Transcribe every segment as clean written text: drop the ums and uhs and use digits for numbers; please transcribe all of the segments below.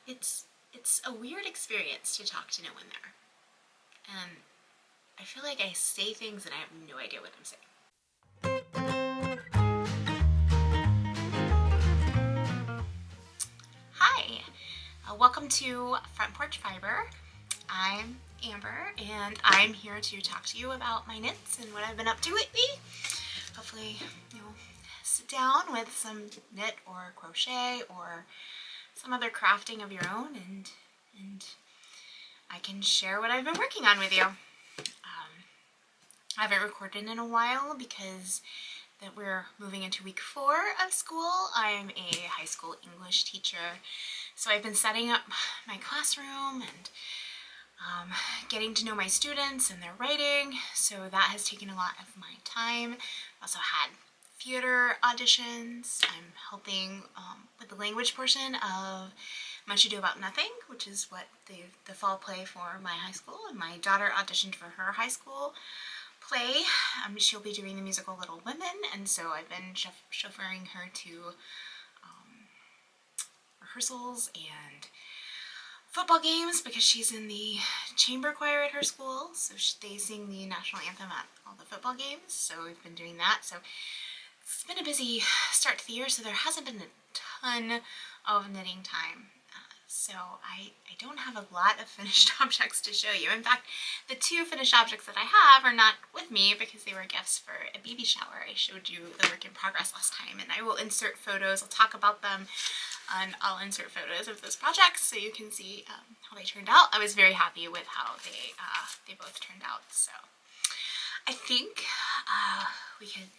it's a weird experience to talk to no one there. And I feel like I say things and I have no idea what I'm saying. Hi, welcome to Front Porch Fiber. I'm Amber and I'm here to talk to you about my knits and what I've been up to lately. Hopefully you'll sit down with some knit or crochet or some other crafting of your own and I can share what I've been working on with you. I haven't recorded in a while because that we're moving into week 4 of school. I'm a high school English teacher, so I've been setting up my classroom and getting to know my students and their writing, so that has taken a lot of my time. I also had theater auditions. I'm helping with the language portion of Much Ado About Nothing, which is what the fall play for my high school, and my daughter auditioned for her high school play. She'll be doing the musical Little Women, and so I've been chauffeuring her to rehearsals and football games because she's in the chamber choir at her school, so they sing the national anthem at all the football games, so we've been doing that. So it's been a busy start to the year, so there hasn't been a ton of knitting time. So I don't have a lot of finished objects to show you. In fact, the 2 finished objects that I have are not with me because they were gifts for a baby shower. I showed you the work in progress last time, and I will insert photos. I'll talk about them, and I'll insert photos of those projects so you can see how they turned out. I was very happy with how they both turned out. So I think we could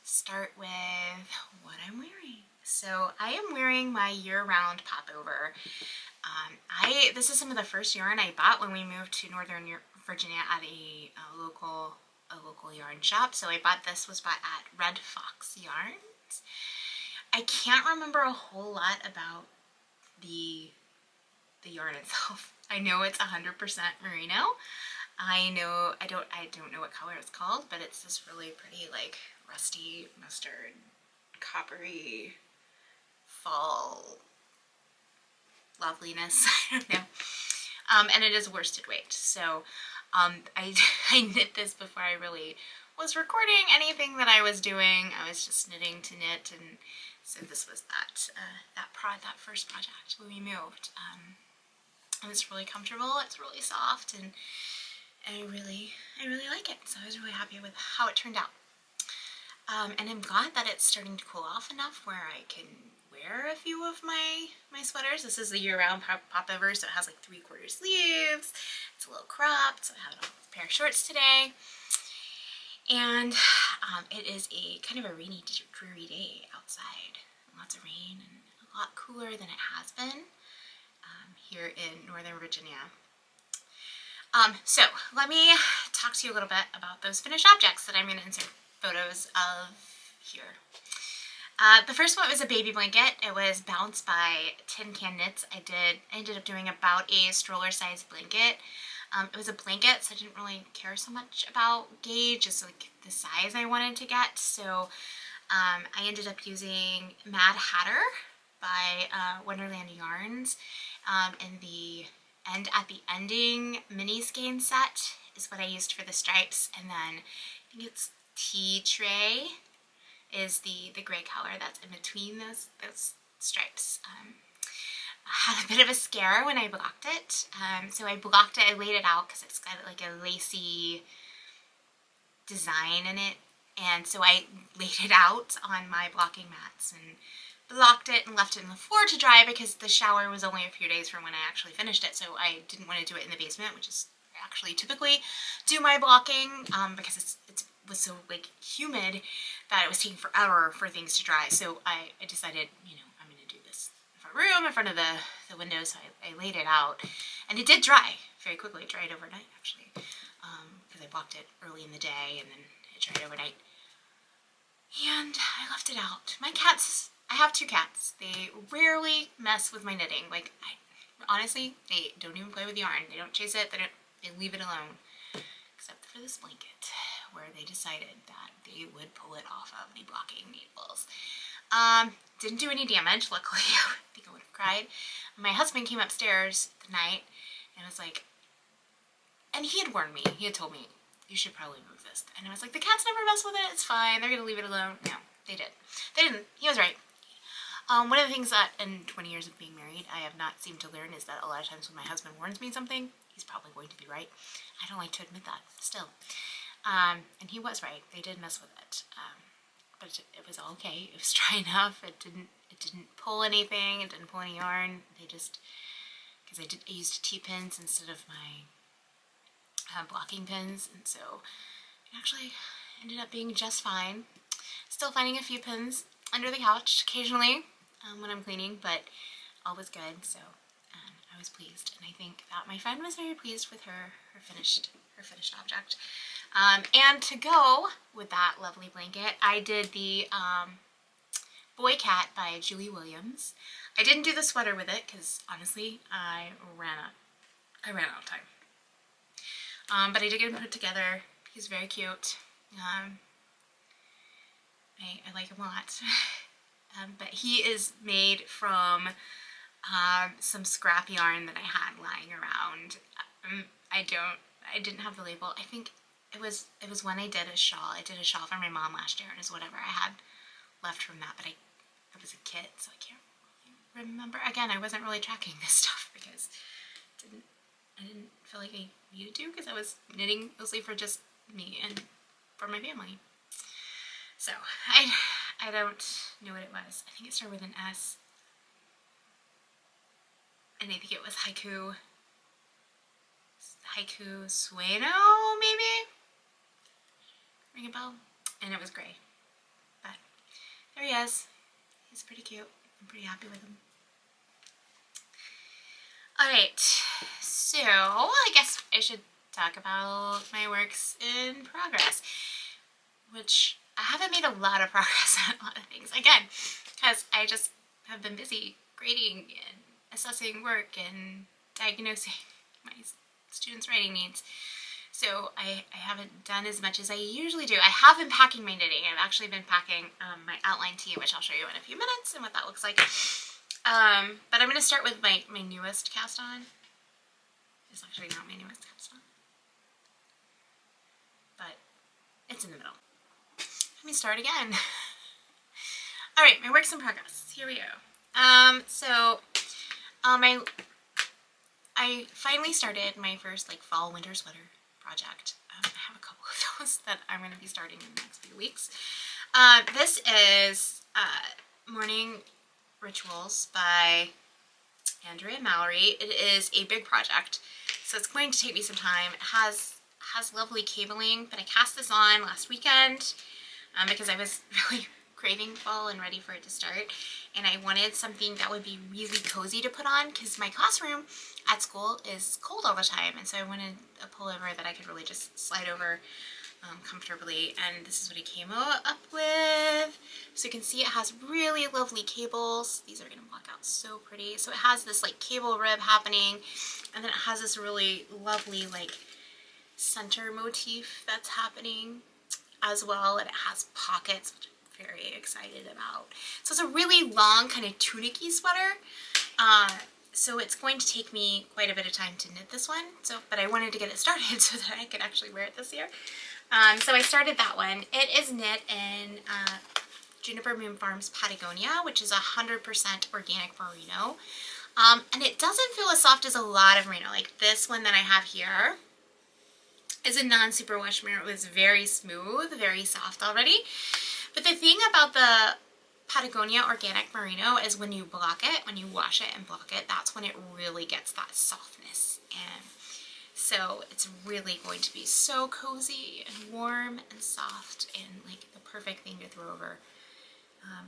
start with what I'm wearing. So I am wearing my year-round popover. This is some of the first yarn I bought when we moved to Northern Virginia at a local yarn shop. So I bought was bought at Red Fox Yarns. I can't remember a whole lot about the yarn itself. I know it's 100% merino. I don't know what color it's called, but it's this really pretty, like, rusty mustard, coppery, fall loveliness. I don't know. And it is worsted weight. So I knit this before I really was recording anything that I was doing. I was just knitting to knit, and so this was that first project when we moved. And it's really comfortable. It's really soft, and I really like it. So I was really happy with how it turned out. And I'm glad that it's starting to cool off enough where I can wear a few of my sweaters. This is the year-round popover, so it has like 3/4 sleeves. It's a little cropped, so I have it on with a pair of shorts today. And it is a kind of a rainy, dreary day outside. Lots of rain and a lot cooler than it has been here in Northern Virginia. So let me talk to you a little bit about those finished objects that I'm going to insert photos of here. The first one was a baby blanket. It was bounced by Tin Can Knits. I ended up doing about a stroller sized blanket. It was a blanket, so I didn't really care so much about gauge, just like the size I wanted to get. So I ended up using Mad Hatter by Wonderland Yarns, and at the ending mini skein set is what I used for the stripes, and then I think it's Tea Tray is the gray color that's in between those stripes. I had a bit of a scare when I blocked it, so I blocked it, I laid it out because it's got like a lacy design in it, and so I laid it out on my blocking mats and blocked it and left it on the floor to dry because the shower was only a few days from when I actually finished it, so I didn't want to do it in the basement, which is actually typically do my blocking because it was so like humid that it was taking forever for things to dry. So I decided, I'm going to do this in the front room, in front of the window, so I laid it out, and it did dry very quickly. It dried overnight actually because I blocked it early in the day, and then it dried overnight, and I left it out. My cats, I have 2 cats. They rarely mess with my knitting. Like, honestly, they don't even play with yarn. They don't chase it. They leave it alone. Except for this blanket, where they decided that they would pull it off of the blocking needles. Didn't do any damage, luckily. I think I would have cried. My husband came upstairs the night and was like, and he had warned me, he had told me, you should probably move this. And I was like, the cats never mess with it, it's fine, they're gonna leave it alone. No, they did. They didn't. He was right. One of the things that in 20 years of being married I have not seemed to learn is that a lot of times when my husband warns me something, he's probably going to be right. I don't like to admit that, still. And he was right. They did mess with it. But it was all okay. It was dry enough. It didn't pull anything. It didn't pull any yarn. They just, because I used T-pins instead of my blocking pins, and so it actually ended up being just fine. Still finding a few pins under the couch occasionally when I'm cleaning, but all was good. So I was pleased, and I think that my friend was very pleased with her finished object. And to go with that lovely blanket, I did the Boy Cat by Julie Williams. I didn't do the sweater with it because honestly I ran out of time. But I did get him put together. He's very cute. I like him a lot. But he is made from some scrap yarn that I had lying around. I didn't have the label. I think it was when I did a shawl. I did a shawl for my mom last year, and it's whatever I had left from that. But I was a kid, so I can't really remember. Again, I wasn't really tracking this stuff because I didn't feel like I needed to, because I was knitting mostly for just me and for my family. So I don't know what it was. I think it started with an S, and I think it was Haiku Sueno, maybe? Ring a bell? And it was gray. But there he is. He's pretty cute. I'm pretty happy with him. Alright, so I guess I should talk about my works in progress, which I haven't made a lot of progress on a lot of things. Again, because I just have been busy grading and assessing work and diagnosing my students' writing needs. So I haven't done as much as I usually do. I have been packing my knitting. I've actually been packing my outline tee, which I'll show you in a few minutes and what that looks like. But I'm going to start with my newest cast on. It's actually not my newest cast on, but it's in the middle. Let me start again. Alright, my works in progress. Here we go. I finally started my first fall winter sweater project. I have a couple of those that I'm going to be starting in the next few weeks. This is Morning Rituals by Andrea Mowry. It is a big project, so it's going to take me some time. It has lovely cabling, but I cast this on last weekend because I was really craving fall and ready for it to start, and I wanted something that would be really cozy to put on because my classroom at school is cold all the time, and so I wanted a pullover that I could really just slide over comfortably, and this is what it came up with. So you can see it has really lovely cables. These are going to block out so pretty. So it has this cable rib happening, and then it has this really lovely center motif that's happening as well, and it has pockets, which I'm very excited about. So it's a really long kind of tunic-y sweater. So it's going to take me quite a bit of time to knit this one, but I wanted to get it started so that I could actually wear it this year. So I started that one. It is knit in Juniper Moon Farms Patagonia, which is 100% organic merino. And it doesn't feel as soft as a lot of merino. Like this one that I have here is a non-superwash merino. It was very smooth, very soft already. But the thing about the Patagonia organic merino is when you block it, when you wash it and block it, that's when it really gets that softness. And so it's really going to be so cozy and warm and soft, and the perfect thing to throw over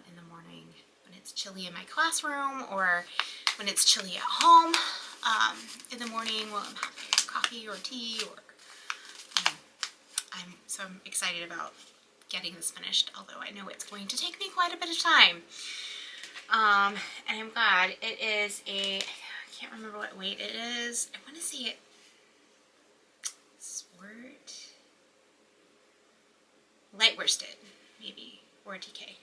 in the morning when it's chilly in my classroom, or when it's chilly at home in the morning while I'm having coffee or tea. Or I'm excited about getting this finished, although I know it's going to take me quite a bit of time. And I'm glad. It is I can't remember what weight it is. I want to say it light worsted, maybe, or DK.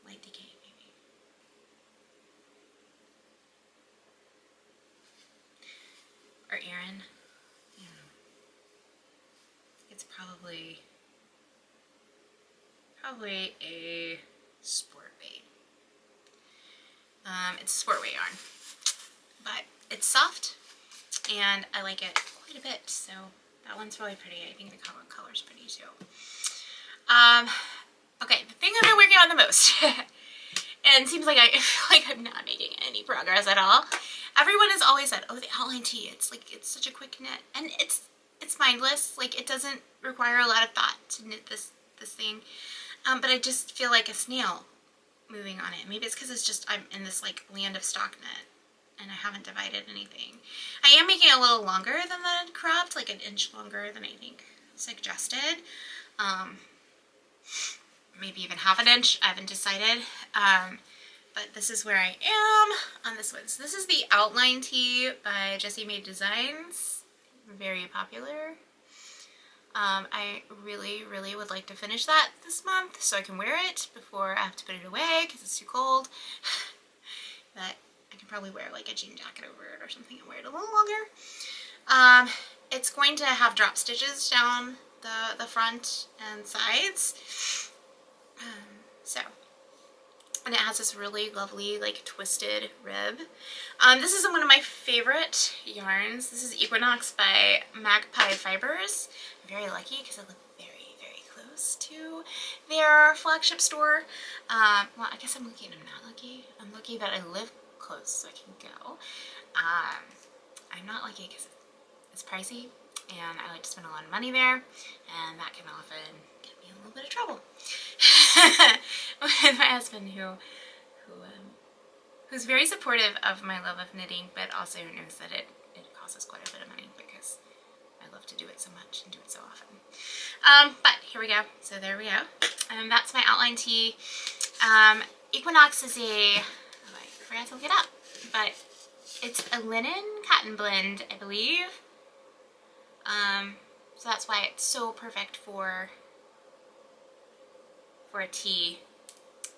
Light DK, maybe. probably a sport weight. It's a sport weight yarn, but it's soft and I like it quite a bit, so that one's really pretty. I think the color's pretty too. Okay, the thing I've been working on the most, and it seems like I feel like I'm not making any progress at all. Everyone has always said, oh, the outline tee, it's such a quick knit, and it's mindless. Like, it doesn't require a lot of thought to knit this thing, but I just feel like a snail moving on it. Maybe it's because it's just I'm in this like land of stock knit and I haven't divided anything. I am making it a little longer than the cropped, like an inch longer than I think suggested. Maybe even half an inch, I haven't decided. But this is where I am on this one. So this is the outline tee by Jessie Made Designs. Very popular. I really would like to finish that this month so I can wear it before I have to put it away because it's too cold. But I can probably wear like a jean jacket over it or something and wear it a little longer. It's going to have drop stitches down the front and sides. And it has this really lovely like twisted rib. This is one of my favorite yarns. This is Equinox by Magpie Fibers. I'm very lucky because I live very close to their flagship store. Well, I guess I'm lucky and I'm not lucky. I'm lucky that I live close so I can go. I'm not lucky because it's pricey and I like to spend a lot of money there, and that can often get me in a little bit of trouble with my husband who's very supportive of my love of knitting, but also knows that it costs us quite a bit of money because I love to do it so much and do it so often. But here we go. So there we go. That's my outline tee. Equinox is I forgot to look it up, but it's a linen cotton blend, I believe. So that's why it's so perfect for a tee,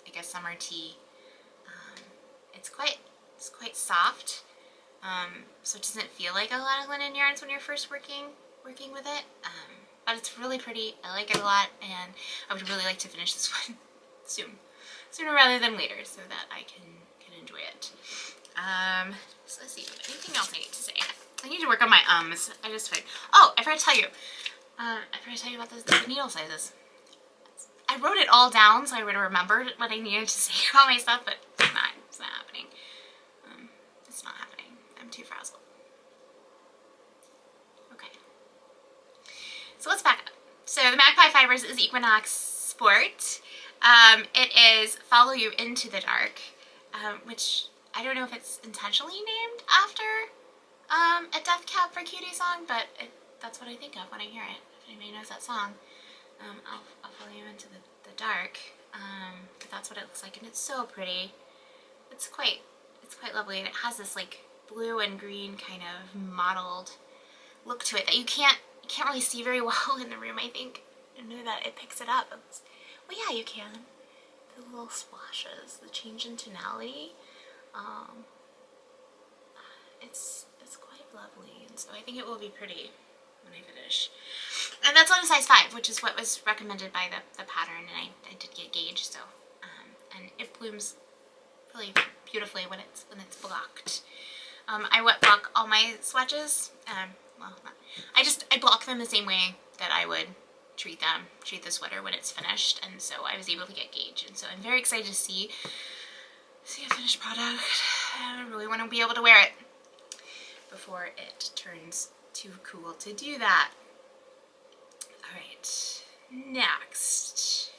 like a summer tee. It's quite soft, so it doesn't feel like a lot of linen yarns when you're first working with it. But it's really pretty. I like it a lot, and I would really like to finish this one sooner rather than later, so that I can enjoy it. So let's see, anything else I need to say? I need to work on my ums. Oh, I forgot to tell you. About the needle sizes. I wrote it all down so I would have remembered what I needed to say about my stuff, but it's not happening. It's not happening. I'm too frazzled. Okay. So let's back up. So the Magpie Fibers is Equinox Sport. It is Follow You Into the Dark, which I don't know if it's intentionally named after a Death Cab for Cutie song, but that's what I think of when I hear it. If anybody knows that song, I'll follow you into the dark. But that's what it looks like, and it's so pretty. It's quite lovely, and it has this like blue and green kind of mottled look to it that you can't really see very well in the room. I think I know that it picks it up. Well, yeah, you can. The little splashes, the change in tonality. It's quite lovely, and so I think it will be pretty when I finish. And that's on a size 5, which is what was recommended by the pattern, and I did get gauge, so and it blooms really beautifully when it's blocked. I wet block all my swatches. I block them the same way that I would treat the sweater when it's finished, and so I was able to get gauge, and so I'm very excited to see a finished product. I really want to be able to wear it before it turns too cool to do that. Alright, next.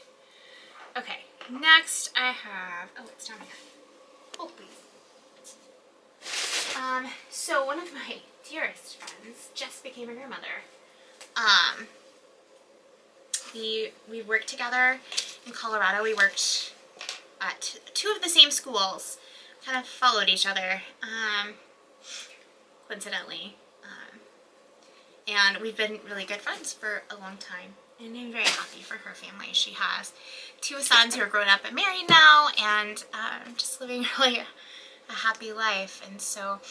Okay, next I have, oh, it's down here. Oh, please. So one of my dearest friends just became a grandmother. We worked together in Colorado. We worked at two of the same schools, kind of followed each other, coincidentally. And we've been really good friends for a long time, and I'm very happy for her family. She has 2 sons who are grown up and married now, and just living really a happy life. And so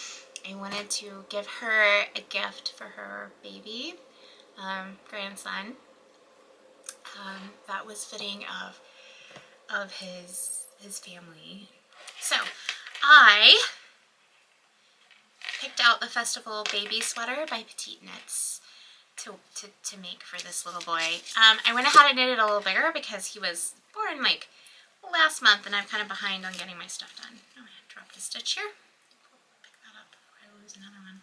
I wanted to give her a gift for her baby grandson that was fitting of of his family. So I picked out the Festival Baby Sweater by Petite Knits to make for this little boy. I went ahead and knit it a little bigger because he was born like last month and I'm kind of behind on getting my stuff done. Oh, I dropped a stitch here. Pick that up before I lose another one.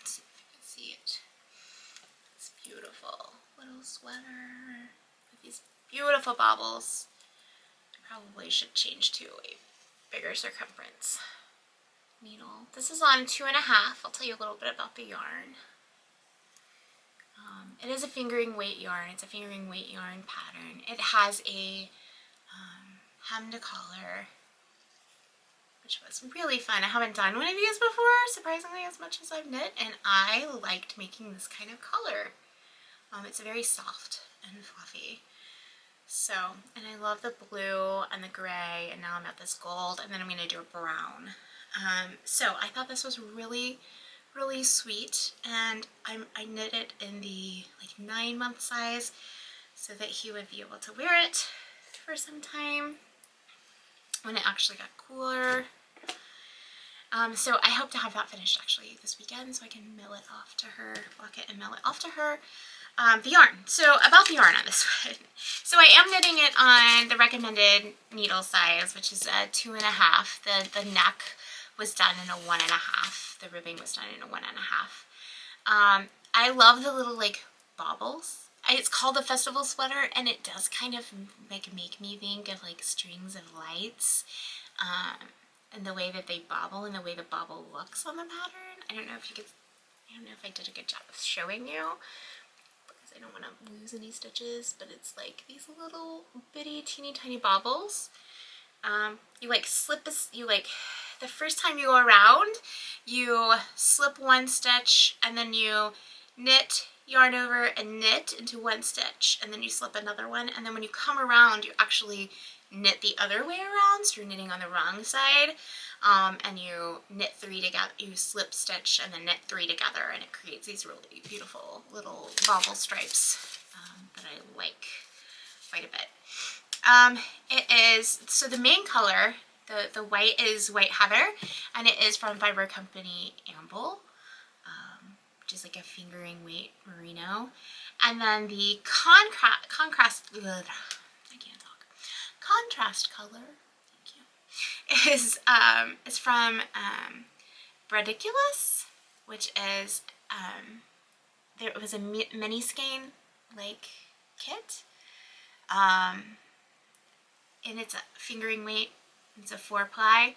Let's see it. It's beautiful little sweater with these beautiful baubles. I probably should change to a bigger circumference needle. This is on 2.5. I'll tell you a little bit about the yarn. It is a fingering weight yarn. It's a fingering weight yarn pattern. It has a hem to collar, which was really fun. I haven't done one of these before, surprisingly, as much as I've knit, and I liked making this kind of color. It's very soft and fluffy. So, and I love the blue and the gray, and now I'm at this gold, and then I'm going to do a brown. So I thought this was really sweet, and I knit it in the like 9-month size so that he would be able to wear it for some time when it actually got cooler. So I hope to have that finished actually this weekend so I can mill it off to her, block it and mill it off to her. The yarn. So about the yarn on this one. So I am knitting it on the recommended needle size, which is 2.5. The neck was done in a 1.5. The ribbing was done in a 1.5. I love the little like baubles. It's called a festival sweater, and it does kind of like make me think of like strings of lights, and the way that they bobble and the way the bobble looks on the pattern. I don't know if I did a good job of showing you, because I don't want to lose any stitches, but it's like these little bitty teeny tiny baubles. You like slip the first time you go around, you slip one stitch and then you knit, yarn over and knit into one stitch, and then you slip another one, and then when you come around you actually knit the other way around, so you're knitting on the wrong side, and you knit 3 together, you slip stitch and then knit 3 together, and it creates these really beautiful little bobble stripes that I like quite a bit. It is, so the main color, the white is White Heather, and it is from Fiber Company Amble, which is like a fingering weight merino. And then the contrast color, thank you, is from Brediculous, which is there was a mini skein like kit, and it's a fingering weight. It's a 4-ply,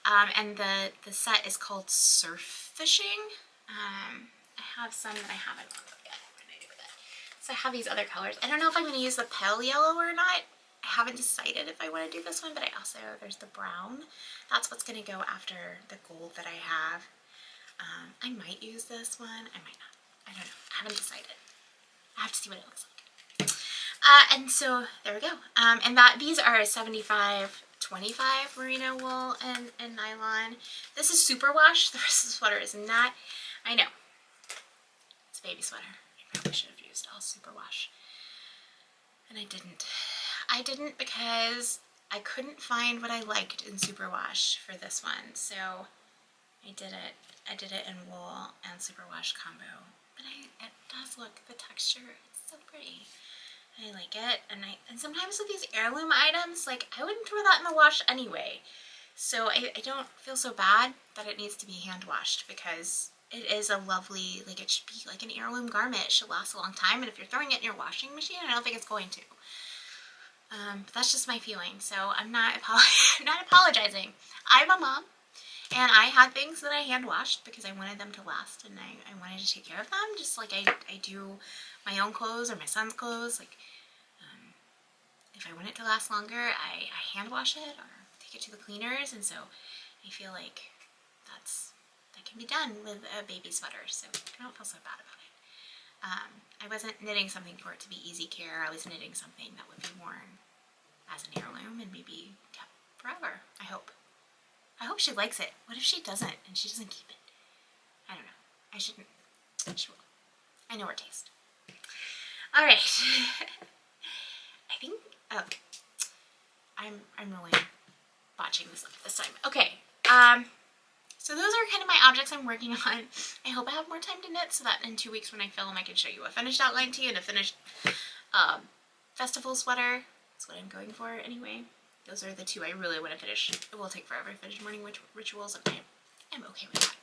and the set is called Surf Fishing. I have some that I haven't looked at what I do with it. So I have these other colors. I don't know if I'm going to use the pale yellow or not. I haven't decided if I want to do this one, but there's the brown. That's what's going to go after the gold that I have. I might use this one. I might not. I don't know. I haven't decided. I have to see what it looks like. And so there we go. And these are 75/25 merino wool and nylon. This is superwash. The rest of the sweater is not. I know. It's a baby sweater. I probably should have used all superwash. And I didn't. I didn't because I couldn't find what I liked in superwash for this one. So I did it in wool and superwash combo. But it does look, the texture, it's so pretty. I like it, and sometimes with these heirloom items, like, I wouldn't throw that in the wash anyway. So I don't feel so bad that it needs to be hand washed, because it is a lovely, like, it should be like an heirloom garment. It should last a long time, and if you're throwing it in your washing machine, I don't think it's going to. But that's just my feeling, so I'm not apologizing. I'm a mom, and I had things that I hand washed because I wanted them to last, and I wanted to take care of them, just like I do my own clothes or my son's clothes. Like, if I want it to last longer, I hand wash it or take it to the cleaners, and so I feel like that can be done with a baby sweater, so I don't feel so bad about it. I wasn't knitting something for it to be easy care. I was knitting something that would be worn as an heirloom and maybe kept forever. I hope she likes it. What if she doesn't and she doesn't keep it? I don't know. I shouldn't. She will. I know her taste. Alright. I think, oh, I'm really botching this up this time. Okay, so those are kind of my objects I'm working on. I hope I have more time to knit so that in 2 weeks when I film I can show you a finished outline tee and a finished festival sweater. That's what I'm going for anyway. Those are the two I really want to finish. It will take forever to finish morning rituals, and I'm okay with that.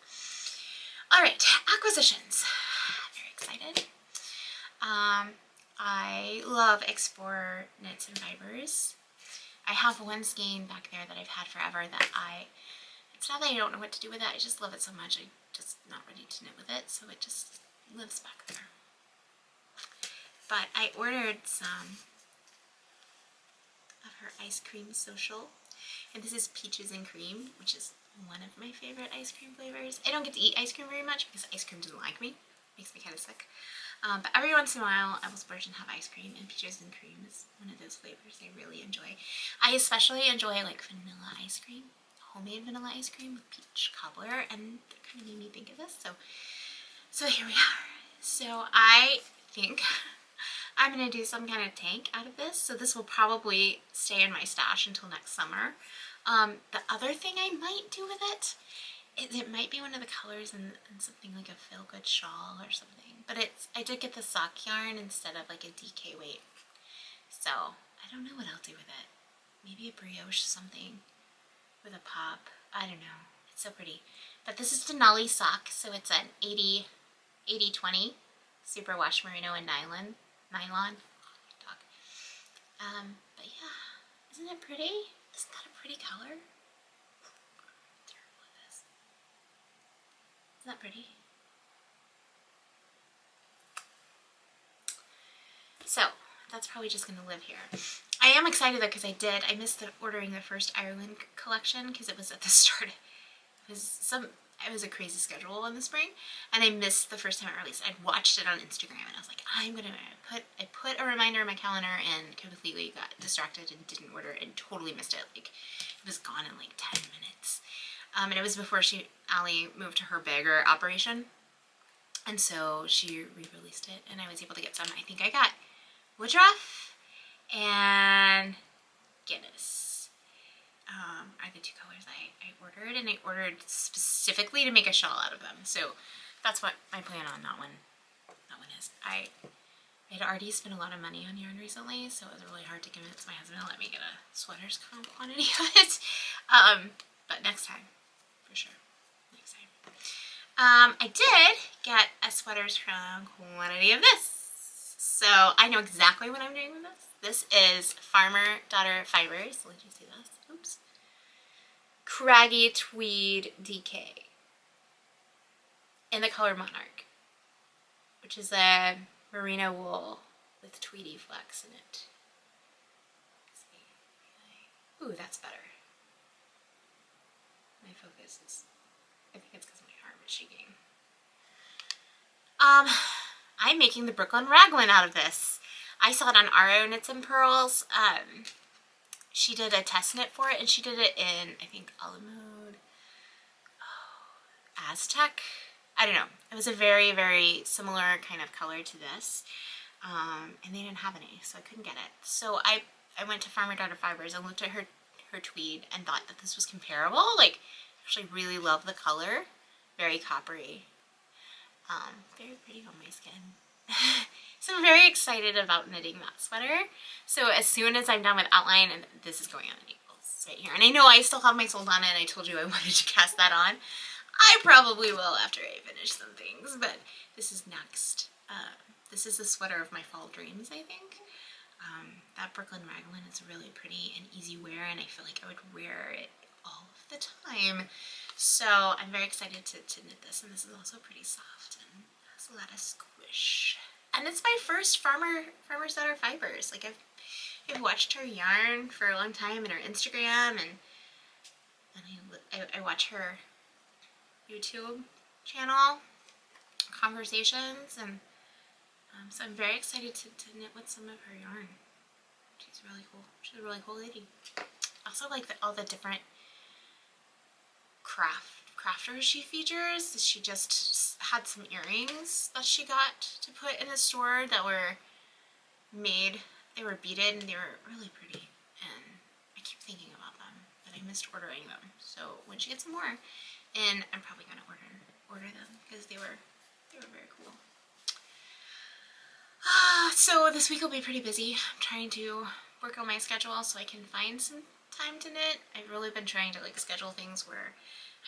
Alright, acquisitions. Very excited. I love Explore Knits and Fibers. I have one skein back there that I've had forever that it's not that I don't know what to do with it, I just love it so much, I'm just not ready to knit with it, so it just lives back there. But I ordered some of her ice cream social, and this is peaches and cream, which is one of my favorite ice cream flavors. I don't get to eat ice cream very much because ice cream doesn't like me. Makes me kind of sick. But every once in a while I will splurge and have ice cream, and peaches and cream is one of those flavors I really enjoy. I especially enjoy like vanilla ice cream, homemade vanilla ice cream with peach cobbler, and that kind of made me think of this. So here we are. So I think I'm going to do some kind of tank out of this. So this will probably stay in my stash until next summer. The other thing I might do with it might be one of the colors in something like a feel-good shawl or something. But I did get the sock yarn instead of like a DK weight. So I don't know what I'll do with it. Maybe a brioche something with a pop. I don't know. It's so pretty. But this is Denali sock, so it's an 80-20 superwash merino and nylon. But yeah, isn't it pretty? Isn't that a pretty color? Terrible at this. Isn't that pretty? So that's probably just gonna live here. I am excited though because I missed ordering the first Ireland collection because it was at the start. It was a crazy schedule in the spring, and I missed the first time it released. I'd watched it on Instagram, and I was like, I put a reminder in my calendar and completely got distracted and didn't order it and totally missed it. Like, it was gone in like 10 minutes. And it was before Allie moved to her bagger operation, and so she re-released it, and I was able to get some. I think I got Woodruff and Guinness. Are the two colors I ordered, and I ordered specifically to make a shawl out of them. So that's what my plan on that one is. I had already spent a lot of money on yarn recently, so it was really hard to convince my husband to let me get a sweater's quantity of it. But next time, for sure. Next time. I did get a sweater's quantity of this. So I know exactly what I'm doing with this. This is Farmer Daughter Fibers. Let you see this. Oops. Craggy Tweed DK in the color Monarch, which is a merino wool with tweedy flecks in it. Ooh, that's better. My focus is, I think it's because my arm is shaking. I'm making the Brooklyn Raglan out of this. I saw it on Aro Knits and Pearls. She did a test knit for it, and she did it in, I think, Alamode, Aztec. I don't know. It was a very, very similar kind of color to this, and they didn't have any, so I couldn't get it. So I went to Farmer Daughter Fibers and looked at her tweed and thought that this was comparable. Like, actually really love the color. Very coppery. Very pretty on my skin. So I'm very excited about knitting that sweater. So as soon as I'm done with outline, and this is going on in Naples right here, and I know I still have my sold on it, and I told you I wanted to cast that on. I probably will after I finish some things, but this is next. This is the sweater of my fall dreams, I think. That Brooklyn Raglan is really pretty and easy wear, and I feel like I would wear it all of the time. So I'm very excited to knit this, and this is also pretty soft and has a lot of squish. And it's my first Farmer's Daughter Fibers. Like, I've watched her yarn for a long time in her Instagram, and I watch her YouTube channel, Conversations, and so I'm very excited to knit with some of her yarn. She's really cool. She's a really cool lady. I also like all the different crafters she features. She just had some earrings that she got to put in the store that were made they were beaded and they were really pretty, and I keep thinking about them, but I missed ordering them. So when she gets some more, and I'm probably gonna order them because they were very cool. So this week will be pretty busy. I'm trying to work on my schedule so I can find some time to knit. I've really been trying to like schedule things where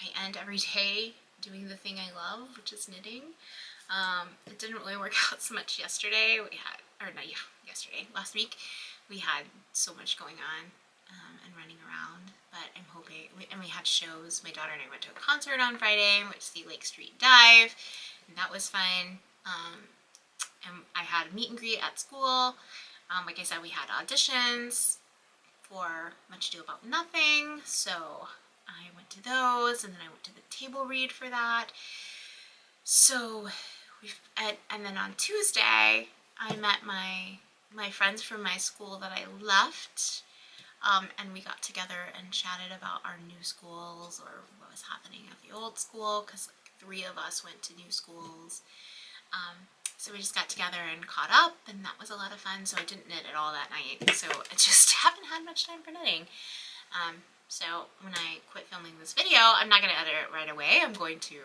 I end every day doing the thing I love, which is knitting. It didn't really work out so much yesterday. Last week we had so much going on and running around, but I'm hoping, and we had shows. My daughter and I went to a concert on Friday, went to see Lake Street Dive, and that was fun. And I had a meet and greet at school. Like I said, we had auditions for Much Ado About Nothing, so I went to those, and then I went to the table read for that. So and then on Tuesday I met my friends from my school that I left, and we got together and chatted about our new schools or what was happening at the old school, because like 3 of us went to new schools. So we just got together and caught up, and that was a lot of fun. So I didn't knit at all that night, so I just haven't had much time for knitting. So when I quit filming this video, I'm not going to edit it right away. I'm going to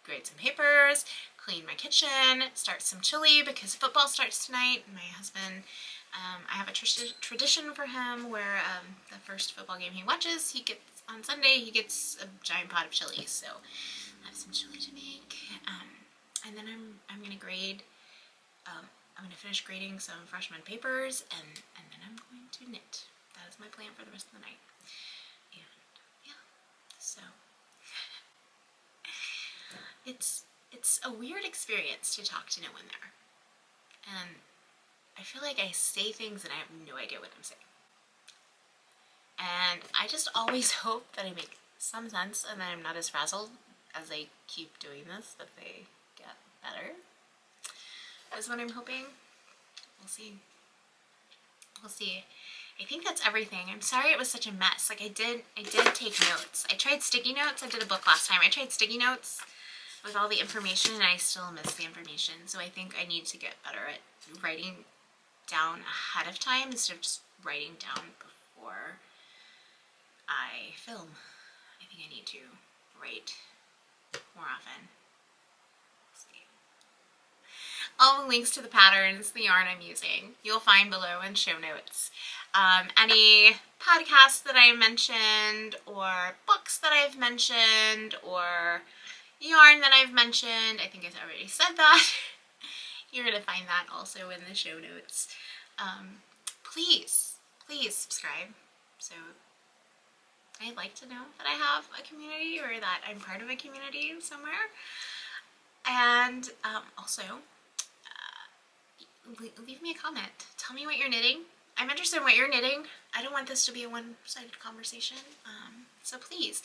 grade some papers, clean my kitchen, start some chili because football starts tonight. My husband, I have a tradition for him where the first football game he watches, on Sunday, he gets a giant pot of chili. So I have some chili to make. And then I'm gonna grade. I'm gonna finish grading some freshman papers, and then I'm going to knit. That is my plan for the rest of the night. And yeah, so it's a weird experience to talk to no one there, and I feel like I say things and I have no idea what I'm saying. And I just always hope that I make some sense and that I'm not as frazzled as I keep doing this, that they get better, is what I'm hoping. We'll see. We'll see. I think that's everything. I'm sorry it was such a mess. Like I did take notes. I tried sticky notes. I did a book last time. I tried sticky notes with all the information and I still missed the information. So I think I need to get better at writing down ahead of time instead of just writing down before I film. I think I need to write more often. All the links to the patterns, the yarn I'm using, you'll find below in show notes. Any podcasts that I mentioned, or books that I've mentioned, or yarn that I've mentioned, I think I've already said that. You're going to find that also in the show notes. Please subscribe. So I'd like to know that I have a community, or that I'm part of a community somewhere. And also, leave me a comment. Tell me what you're knitting. I'm interested in what you're knitting. I don't want this to be a one-sided conversation. So please,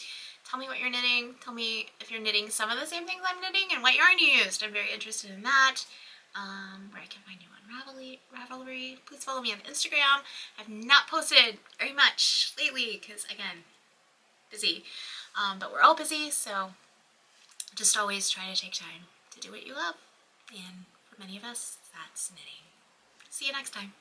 tell me what you're knitting. Tell me if you're knitting some of the same things I'm knitting and what yarn you used. I'm very interested in that. Where I can find you on Ravelry. Please follow me on Instagram. I've not posted very much lately because, again, busy. But we're all busy, so just always try to take time to do what you love. And for many of us, that's knitting. See you next time.